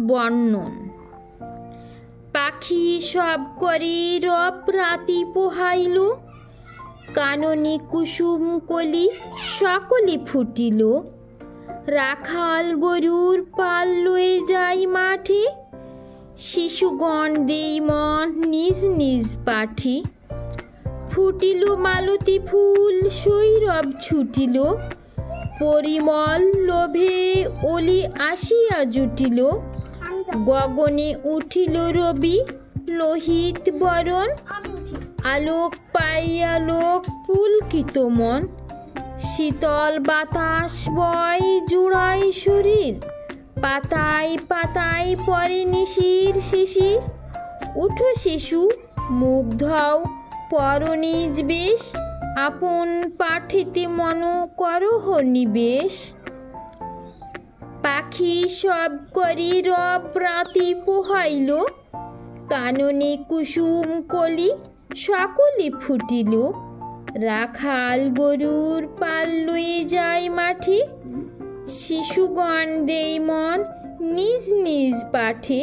বর্ণন। পাখি সব করে রব রাতি পোহাইল, কাননে কুসুম কলি সকলে ফুটিল। রাখাল গরুর পাল লয়ে যায় মাঠে, শিশুগণ দেই মন নিজ নিজ পাঠে। ফুটিল মালতী ফুল সৌরভ ছুটিল, পরিমল লোভে অলি আসিয়া জুটিল। গগনে উঠিল রবি লোহিত বরণ, আলোক পাইয়া লোক পুলকিত মন। শীতল বাতাস বয় জুড়ায় শরীর, পাতায় পাতায় পরে নিশির শিশির। উঠো শিশু মুগ্ধ হও পর নিজ বেশ, আপন পাঠিতে মন করহ নিবেশ। পাখি সব করি রব রাতি পোহাইল, কাননে কুসুম কলি সকলে ফুটিল। রাখাল গরুর পাল লয়ে যায় মাঠে, শিশুগণ দেই মন নিজ নিজ পাঠে।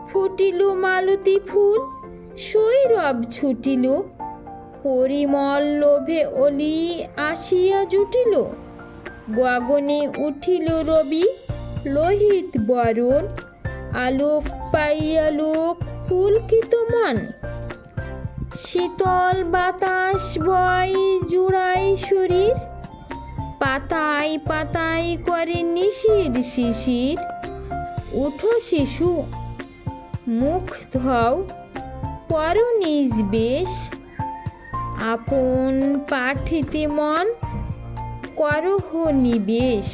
ফুটিল মালতী ফুল সৌরভ ছুটিল, পরিমল লোভে অলি আসিয়া জুটিল। গগনে উঠিল রবি লোহিত বরণ, আলোক পাইয়া লোক পুলকিত মন। শীতল বাতাস বয় জুড়ায় শরীর, পাতায় পাতায় করে নিশির শিশির। উঠো শিশু মুগ্ধ হও পর নিজ বেশ, আপন পাঠিতে মন করহ নিবেশ।